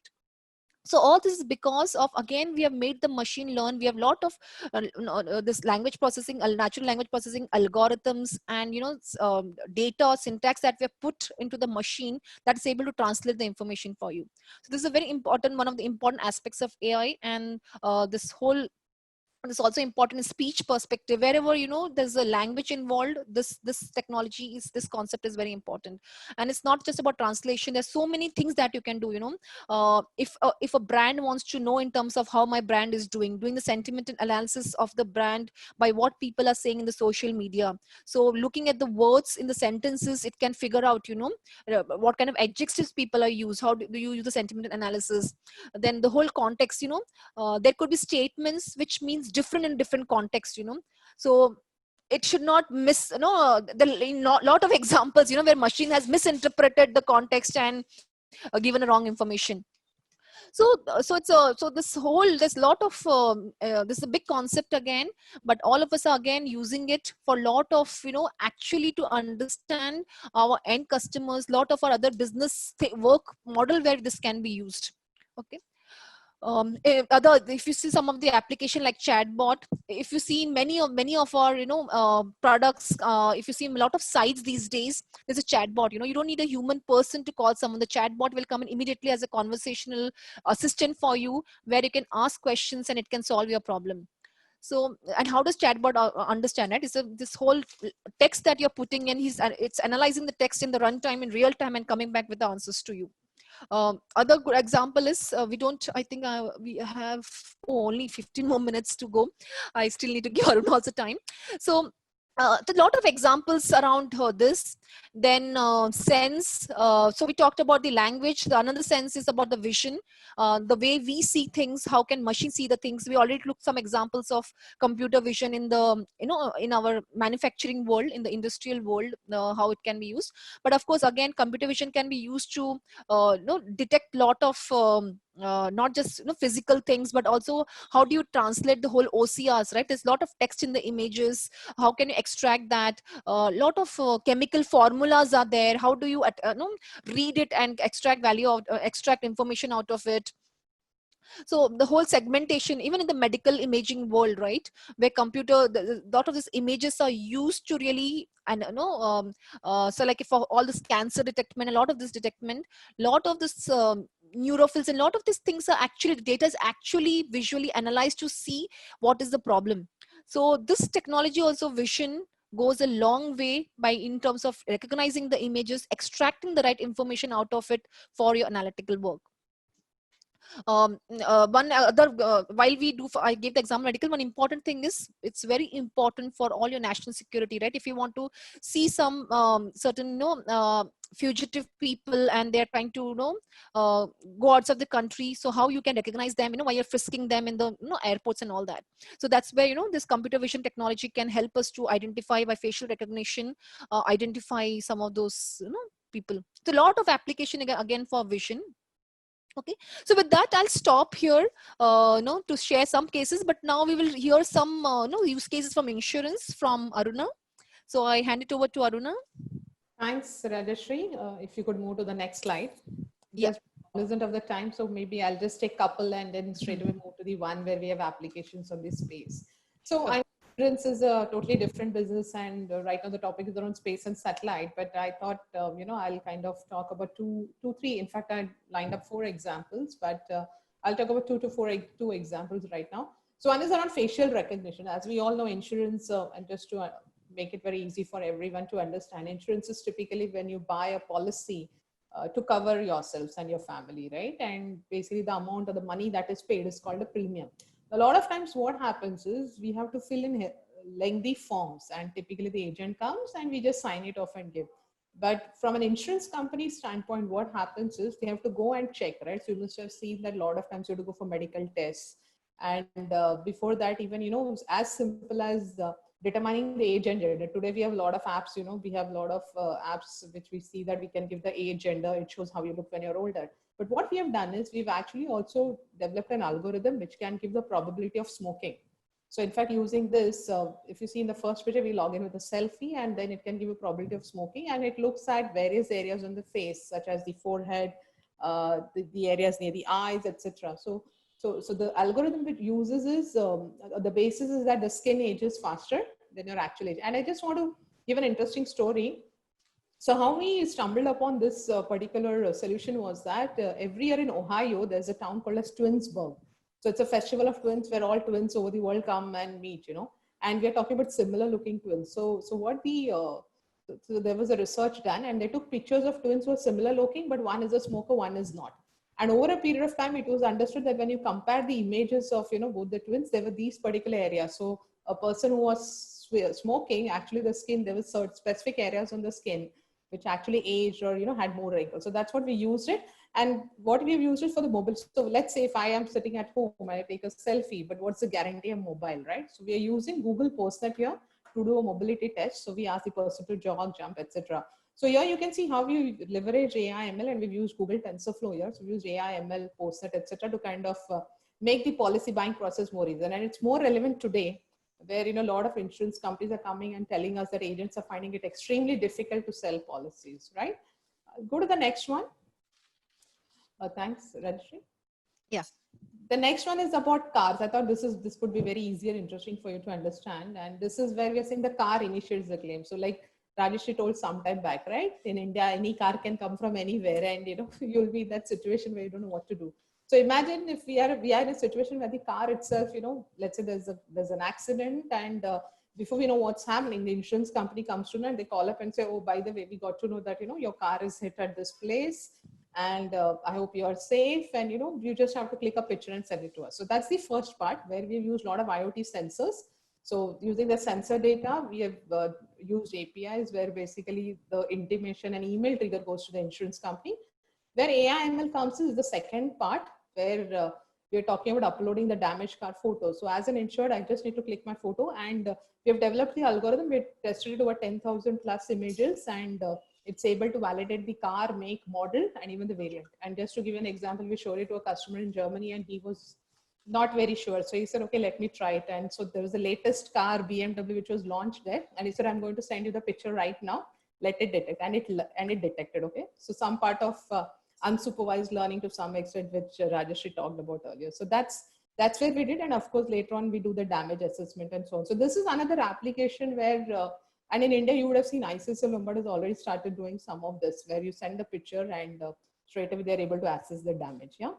So all this is because of, again, we have made the machine learn. We have a lot of this language processing, natural language processing algorithms, and data syntax that we have put into the machine that is able to translate the information for you. So this is a very important, one of the important aspects of AI. And it's also important in speech perspective. Wherever there's a language involved, this concept is very important. And it's not just about translation. There's so many things that you can do. If a brand wants to know in terms of how my brand is doing the sentiment and analysis of the brand by what people are saying in the social media. So looking at the words in the sentences, it can figure out what kind of adjectives people are used. How do you use the sentiment analysis? Then the whole context. There could be statements which means different in different contexts. So it should not miss, the lot of examples, where machine has misinterpreted the context and given a wrong information. So there's a lot of this is a big concept again, but all of us are again using it for a lot of actually to understand our end customers, lot of our other business work model where this can be used. Okay. If you see some of the application like chatbot, if you see many of our products, if you see a lot of sites these days, there's a chatbot. You don't need a human person to call someone. The chatbot will come in immediately as a conversational assistant for you, where you can ask questions and it can solve your problem. So, and how does chatbot understand it? It's this whole text that you're putting in. It's analyzing the text in the runtime in real time and coming back with the answers to you. Other good example is we don't. I think we have only 15 more minutes to go. I still need to give Arun also time. So a lot of examples around this. Then sense. So we talked about the language. The another sense is about the vision, the way we see things. How can machine see the things? We already looked some examples of computer vision in the in our manufacturing world, in the industrial world, how it can be used. But of course, again, computer vision can be used to detect lot of not just physical things, but also how do you translate the whole OCRs, right? There's a lot of text in the images. How can you extract that? A lot of chemical formulas are there. How do you read it and extract value out, extract information out of it? So the whole segmentation, even in the medical imaging world, right, where computer the lot of these images are used to really, and so like for all this cancer detectment, a lot of this detectment, lot of this neurophils, and a lot of these things are actually, the data is actually visually analyzed to see what is the problem. So this technology also, vision, goes a long way by in terms of recognizing the images, extracting the right information out of it for your analytical work. One other while we do, I gave the example medical, one important thing is it's very important for all your national security, right? If you want to see some certain fugitive people and they're trying to uh, go outside of the country, so how you can recognize them while you're frisking them in the airports and all that. So that's where this computer vision technology can help us to identify by facial recognition, identify some of those people. So a lot of application again for vision. Okay, so with that, I'll stop here, no, to share some cases. But now we will hear some no use cases from insurance from Aruna. So I hand it over to Aruna.
Thanks, Rajashri. If you could move to the next slide.
Yeah.
Just cognizant of the time, so maybe I'll just take a couple and then straight away move to the one where we have applications on this space. So
Sure.
insurance is a totally different business, and right now the topic is around space and satellite. But I thought, I'll kind of talk about two, three. In fact, I lined up 4 examples, but I'll talk about 2 examples right now. So one is around facial recognition. As we all know, insurance, and just to make it very easy for everyone to understand, insurance is typically when you buy a policy to cover yourselves and your family, right? And basically the amount of the money that is paid is called a premium. A lot of times what happens is we have to fill in lengthy forms, and typically the agent comes and we just sign it off and give. But from an insurance company standpoint, what happens is they have to go and check, right? So you must have seen that a lot of times you have to go for medical tests. And before that, even, as simple as determining the age and gender. Today we have a lot of apps, we have a lot of apps which we see that we can give the age, gender, it shows how you look when you're older. But what we have done is we've actually also developed an algorithm which can give the probability of smoking. So in fact, using this, if you see in the first picture, we log in with a selfie and then it can give a probability of smoking, and it looks at various areas on the face, such as the forehead, the areas near the eyes, etc. So the algorithm it uses is, the basis is that the skin ages faster than your actual age. And I just want to give an interesting story. So how we stumbled upon this particular solution was that every year in Ohio, there's a town called as Twinsburg. So it's a festival of twins where all twins over the world come and meet, and we're talking about similar looking twins. So there was a research done and they took pictures of twins who are similar looking, but one is a smoker, one is not. And over a period of time, it was understood that when you compare the images of, both the twins, there were these particular areas. So a person who was smoking, actually the skin, there were certain specific areas on the skin which actually aged or, had more wrinkles. So that's what we used it. And what we've used it for the mobile. So let's say if I am sitting at home, I take a selfie, but what's the guarantee of mobile, right? So we are using Google PostNet here to do a mobility test. So we ask the person to jog, jump, etc. So here you can see how we leverage AI ML, and we've used Google TensorFlow here. So we use AI ML, PostNet, etc. to kind of make the policy buying process more easy. And it's more relevant today, where a lot of insurance companies are coming and telling us that agents are finding it extremely difficult to sell policies, right? Go to the next one. Thanks, Rajshri.
Yeah.
The next one is about cars. I thought this could be very easy and interesting for you to understand. And this is where we are saying the car initiates the claim. So like Rajshri told some time back, right? In India, any car can come from anywhere, and you'll be in that situation where you don't know what to do. So imagine if we are in a situation where the car itself, let's say there's an accident, and before we know what's happening, the insurance company comes to know and they call up and say, oh, by the way, we got to know that your car is hit at this place, And I hope you are safe, and you just have to click a picture and send it to us. So that's the first part, where we've used a lot of IoT sensors. So using the sensor data, we have used APIs where basically the intimation and email trigger goes to the insurance company. Where AI ML comes is the second part, where we're talking about uploading the damaged car photo. So as an insured, I just need to click my photo, and we have developed the algorithm. We tested it over 10,000 plus images, and it's able to validate the car, make, model, and even the variant. And just to give you an example, we showed it to a customer in Germany, and he was not very sure. So he said, okay, let me try it. And so there was the latest car, BMW, which was launched there. And he said, I'm going to send you the picture right now. Let it detect. And it detected, okay? So some part of unsupervised learning to some extent, which Rajeshri talked about earlier. So that's where we did. And of course, later on, we do the damage assessment and so on. So this is another application where, and in India, you would have seen ICICI Lombard has already started doing some of this, where you send the picture and straight away they're able to assess the damage. Yeah.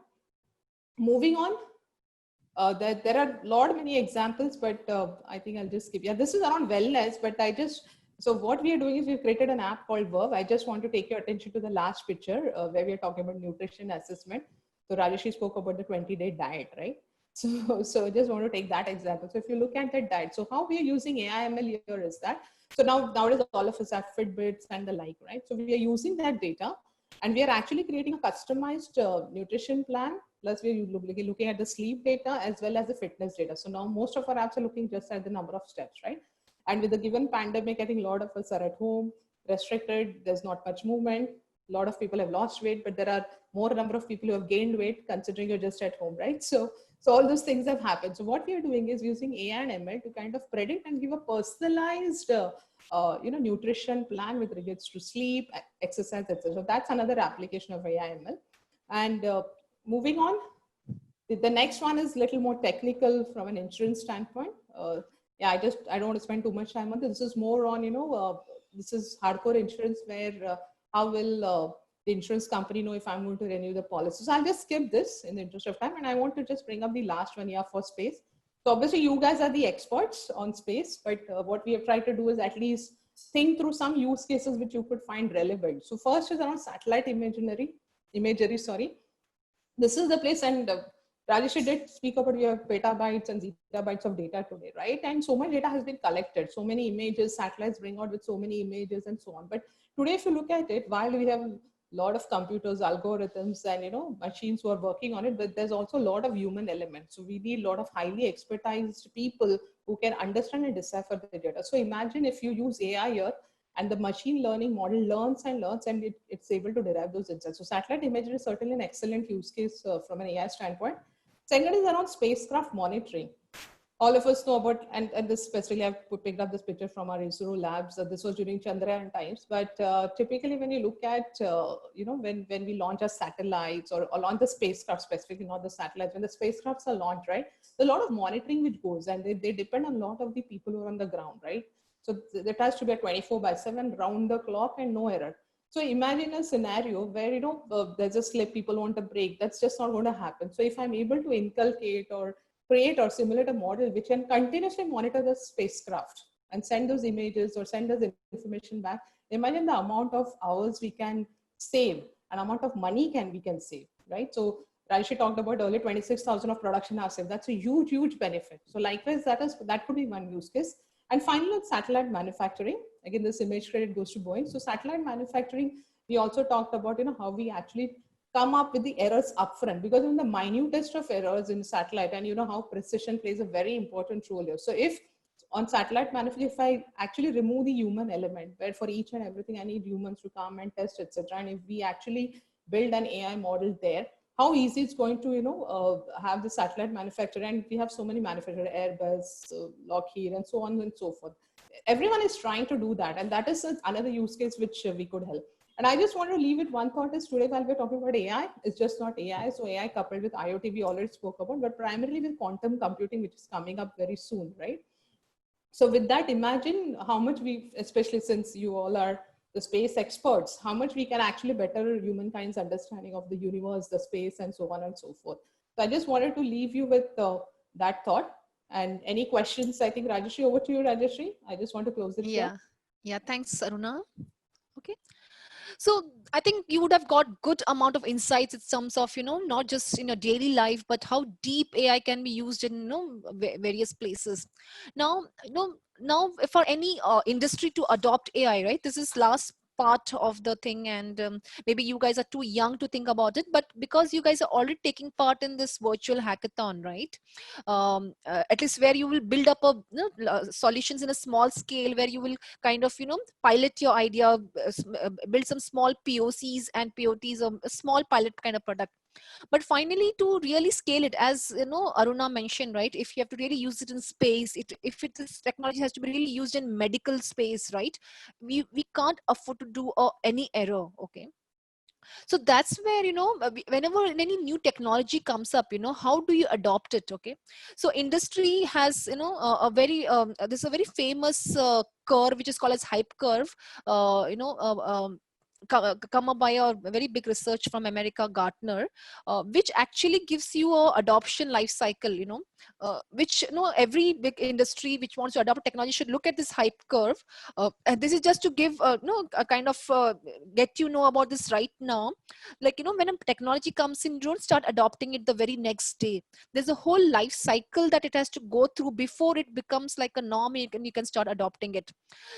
Moving on. There are many examples, but I think I'll just skip. Yeah, this is around wellness, but so what we are doing is we've created an app called Verve. I just want to take your attention to the last picture where we are talking about nutrition assessment. So Rajesh spoke about the 20-day diet, right? So I just want to take that example. So if you look at that diet, so how we are using AI ML here is that, so nowadays all of us have Fitbits and the like, right? So we are using that data, and we are actually creating a customized nutrition plan. Plus we're looking at the sleep data as well as the fitness data. So now most of our apps are looking just at the number of steps, right? And with the given pandemic, I think a lot of us are at home, restricted, there's not much movement. A lot of people have lost weight, but there are more number of people who have gained weight considering you're just at home, right? So all those things have happened. So what we are doing is using AI and ML to kind of predict and give a personalized nutrition plan with regards to sleep, exercise, etc. So that's another application of AI ML. And moving on, the next one is a little more technical from an insurance standpoint. Yeah, I don't want to spend too much time on this. This is more on, this is hardcore insurance, where how will the insurance company know if I'm going to renew the policy. So I'll just skip this in the interest of time. And I want to just bring up the last one here for space. So obviously you guys are the experts on space, but what we have tried to do is at least think through some use cases which you could find relevant. So first is around satellite imagery, sorry. This is the place, and Rajesh did speak about, we have petabytes and zettabytes of data today, right? And so much data has been collected, so many images, satellites bring out with so many images and so on. But today, if you look at it, while we have a lot of computers, algorithms, and machines who are working on it, but there's also a lot of human elements. So we need a lot of highly expertised people who can understand and decipher the data. So imagine if you use AI here, and the machine learning model learns and learns, and it's able to derive those insights. So satellite imagery is certainly an excellent use case from an AI standpoint. Second is around spacecraft monitoring. All of us know about, and this specifically, I've picked up this picture from our ISRO labs. This was during Chandrayaan times. But typically, when you look at, when we launch our satellites or launch the spacecraft, specifically not the satellites, when the spacecrafts are launched, right, there's a lot of monitoring which goes, and they depend on a lot of the people who are on the ground, right? So there has to be a 24/7 round the clock and no error. So imagine a scenario where, there's a slip, people want a break. That's just not going to happen. So if I'm able to inculcate or create or simulate a model which can continuously monitor the spacecraft and send those images or send us information back, imagine the amount of hours we can save and amount of money we can save, right? So Rajesh talked about earlier 26,000 of production hours saved. That's a huge, huge benefit. So likewise, that could be one use case. And finally, satellite manufacturing. Again, this image credit goes to Boeing. So satellite manufacturing, we also talked about, how we actually come up with the errors upfront, because in the minutest of errors in satellite, and how precision plays a very important role here. So if on satellite manufacturing, if I actually remove the human element, where for each and everything I need humans to come and test, etc., and if we actually build an AI model there, how easy it's going to have the satellite manufacturer. And we have so many manufacturers, Airbus, Lockheed, and so on and so forth. Everyone is trying to do that, and that is another use case which we could help. And I just want to leave with one thought is, today while we're talking about AI, it's just not AI. So AI coupled with IoT, we already spoke about, but primarily with quantum computing, which is coming up very soon, right? So with that, imagine how much especially since you all are the space experts, how much we can actually better humankind's understanding of the universe, the space, and so on and so forth. So I just wanted to leave you with that thought. And any questions? I think Rajeshri, over to you, Rajeshri. I just want to close it here.
Yeah, thanks, Aruna. Okay. So I think you would have got good amount of insights in terms of, not just in your daily life, but how deep AI can be used in, various places. Now, now for any industry to adopt AI, right? This is last part of the thing, and maybe you guys are too young to think about it, but because you guys are already taking part in this virtual hackathon, right? At least where you will build up a, solutions in a small scale, where you will kind of, pilot your idea, build some small POCs and POTs, a small pilot kind of product. But finally, to really scale it, as Aruna mentioned, right? If you have to really use it in space, if it is technology has to be really used in medical space, right? We can't afford to do any error. Okay, so that's where, whenever any new technology comes up, how do you adopt it? Okay, so industry has, a very there's a very famous curve which is called as hype curve, come up by a very big research from America, Gartner, which actually gives you a adoption life cycle, which, every big industry which wants to adopt technology should look at this hype curve. And this is just to give, a kind of get about this right now. Like, when a technology comes in, you don't start adopting it the very next day. There's a whole life cycle that it has to go through before it becomes like a norm, and you can start adopting it.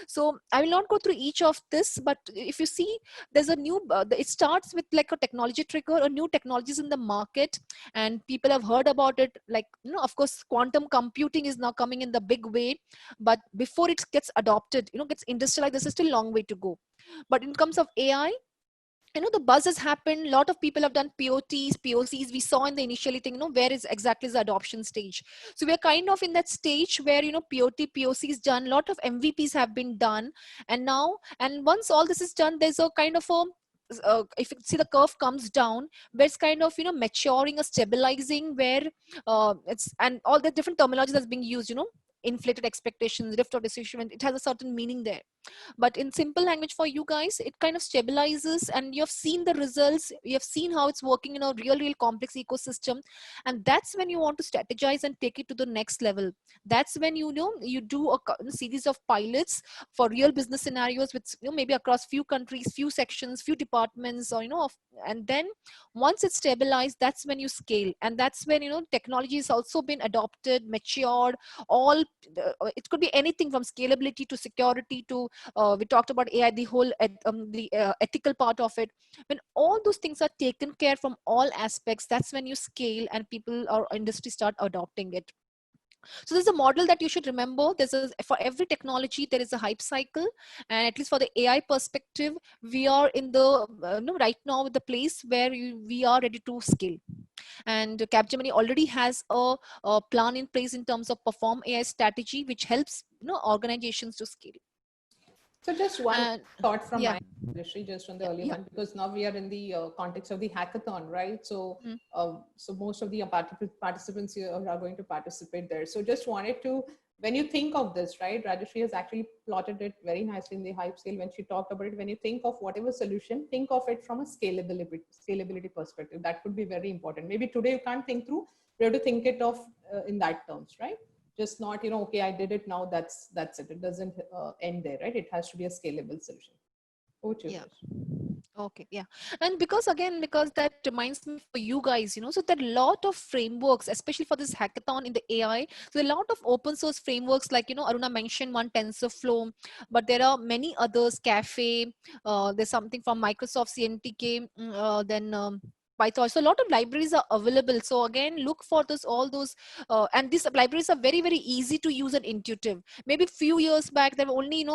So I will not go through each of this, but if you see, there's a new it starts with like a technology trigger, a new technologies in the market, and people have heard about it. Like, of course, quantum computing is now coming in the big way, but before it gets adopted, gets industrialized, there's still a long way to go. But in terms of AI, the buzz has happened. A lot of people have done POCs. We saw in the initially thing, where is exactly the adoption stage. So we're kind of in that stage where, POC is done. A lot of MVPs have been done. And now, and once all this is done, there's a kind of a, if you see the curve comes down, where it's kind of, maturing or stabilizing, where it's, and all the different terminology that's being used, inflated expectations, drift of decision, it has a certain meaning there. But in simple language for you guys, it kind of stabilizes, and you have seen the results, you have seen how it's working in a real complex ecosystem. And that's when you want to strategize and take it to the next level. That's when, you do a series of pilots for real business scenarios with, maybe across few countries, few sections, few departments, or, and then once it's stabilized, that's when you scale. And that's when, technology has also been adopted, matured, all it could be anything from scalability to security to, we talked about AI, the whole the ethical part of it. When all those things are taken care from all aspects, that's when you scale and people or industry start adopting it. So there's a model that you should remember. For every technology, there is a hype cycle. And at least for the AI perspective, we are in the, right now with the place where we are ready to scale. And Capgemini already has a plan in place in terms of perform AI strategy, which helps, organizations to scale.
So just one thought from
yeah.
my industry, just from the early one, because now we are in the context of the hackathon, right? So, so most of the participants here are going to participate there. So just wanted to, when you think of this, right, Rajeshri has actually plotted it very nicely in the hype scale when she talked about it. When you think of whatever solution, think of it from a scalability perspective. That could be very important. Maybe today you can't think through, you have to think it of in that terms, right? Just not, okay, I did it now, that's it. It doesn't end there, right? It has to be a scalable solution.
Yeah. Okay, yeah. And because that reminds me for you guys, so there are a lot of frameworks, especially for this hackathon in the AI. So a lot of open source frameworks, like, Aruna mentioned one, TensorFlow, but there are many others, Cafe, there's something from Microsoft, CNTK, then Python. So a lot of libraries are available. So again, look for all those, and these libraries are very, very easy to use and intuitive. Maybe few years back, there were only,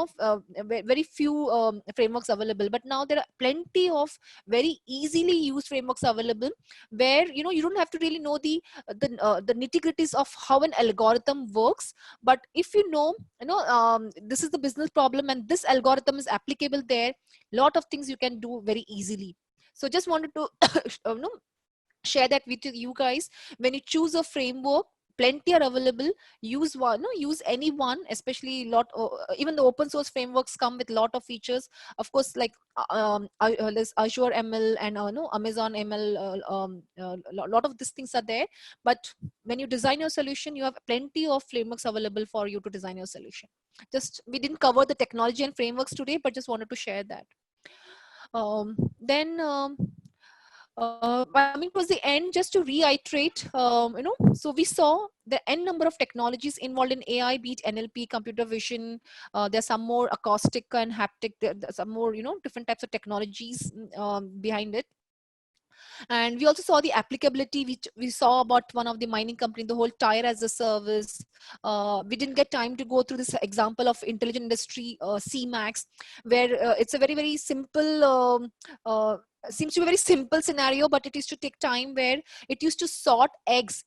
very few frameworks available, but now there are plenty of very easily used frameworks available, where, you don't have to really know the nitty-gritties of how an algorithm works. But if this is the business problem and this algorithm is applicable there, lot of things you can do very easily. So just wanted to share that with you guys. When you choose a framework, plenty are available. Use one, use any one, especially even the open source frameworks come with a lot of features. Of course, like there's Azure ML and Amazon ML, lot of these things are there. But when you design your solution, you have plenty of frameworks available for you to design your solution. We didn't cover the technology and frameworks today, but just wanted to share that. Then coming towards the end, just to reiterate, so we saw the n number of technologies involved in AI, be it NLP, computer vision. There's some more acoustic and haptic. There's some more, different types of technologies behind it. And we also saw the applicability, which we saw about one of the mining company, the whole tire as a service. We didn't get time to go through this example of intelligent industry, CMAX, where it's a very, very simple, seems to be a very simple scenario, but it used to take time, where it used to sort eggs.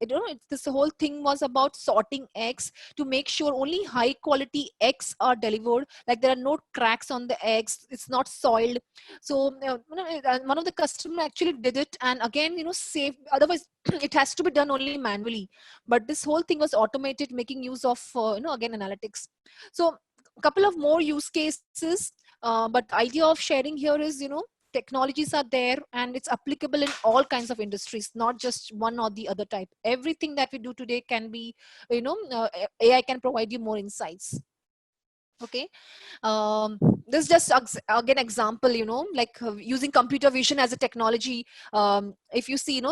This whole thing was about sorting eggs to make sure only high quality eggs are delivered. Like there are no cracks on the eggs, it's not soiled. So one of the customer actually did it, and again, save. Otherwise, it has to be done only manually. But this whole thing was automated, making use of again analytics. So a couple of more use cases. But the idea of sharing here is, technologies are there and it's applicable in all kinds of industries, not just one or the other type. Everything that we do today can be, AI can provide you more insights. Okay. This is just again example, like using computer vision as a technology. If you see,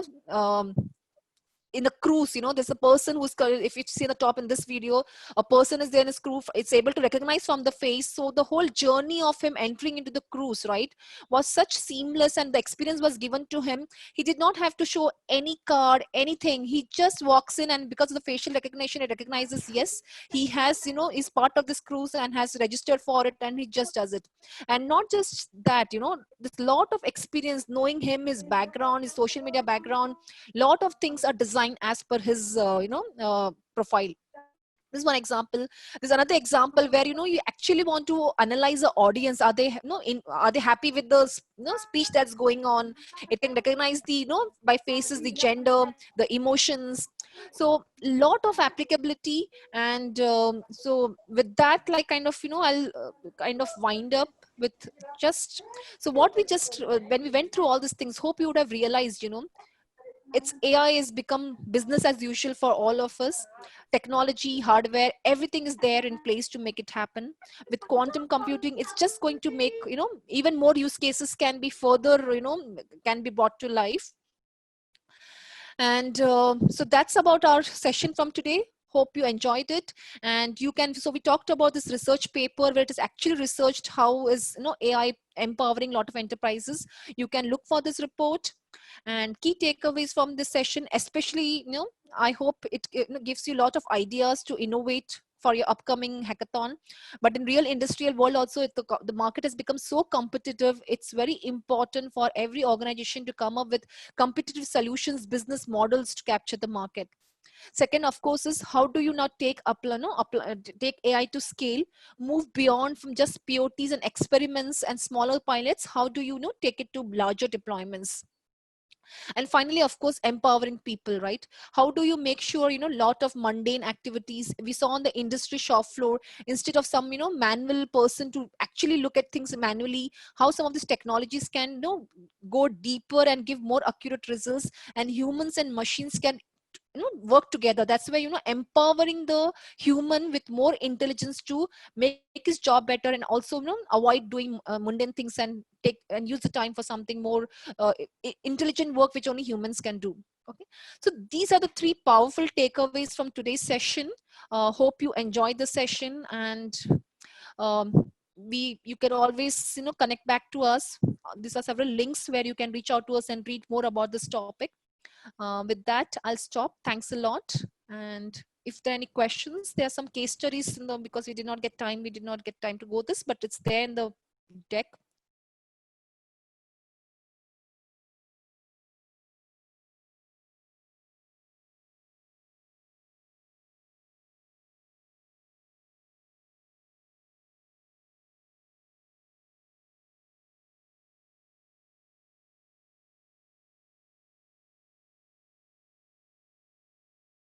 in a cruise, there's a person who's, if you see the top in this video, a person is there in his cruise. It's able to recognize from the face. So the whole journey of him entering into the cruise, right, was such seamless, and the experience was given to him. He did not have to show any card, anything. He just walks in, and because of the facial recognition, it recognizes, yes, he has, is part of this cruise and has registered for it, and he just does it. And not just that, there's a lot of experience knowing him, his background, his social media background. Lot of things are designed as per his profile. This is one example. There's another example where, you actually want to analyze the audience. Are they, are they happy with the, speech that's going on? It can recognize the, by faces, the gender, the emotions. So lot of applicability. And so with that, like kind of, I'll kind of wind up with just, so what we just, when we went through all these things, hope you would have realized, it's AI has become business as usual for all of us. Technology, hardware, everything is there in place to make it happen. With quantum computing, it's just going to make, even more use cases can be further, can be brought to life. And so that's about our session from today. Hope you enjoyed it. And you can, so we talked about this research paper where it is actually researched how is, AI empowering a lot of enterprises. You can look for this report. And key takeaways from this session, especially, I hope it gives you a lot of ideas to innovate for your upcoming hackathon. But in real industrial world also, the market has become so competitive. It's very important for every organization to come up with competitive solutions, business models to capture the market. Second, of course, is how do you not take take AI to scale, move beyond from just POTs and experiments and smaller pilots? How do you, take it to larger deployments? And finally, of course, empowering people, right? How do you make sure, lot of mundane activities we saw on the industry shop floor, instead of some, manual person to actually look at things manually, how some of these technologies can, go deeper and give more accurate results, and humans and machines can, work together. That's where, empowering the human with more intelligence to make his job better, and also, avoid doing mundane things, and take and use the time for something more intelligent work which only humans can do. Okay, so these are the three powerful takeaways from today's session. Hope you enjoyed the session. And you can always, connect back to us. These are several links where you can reach out to us and read more about this topic. With that, I'll stop. Thanks a lot. And if there are any questions, there are some case studies, because we did not get time to go this, but it's there in the deck.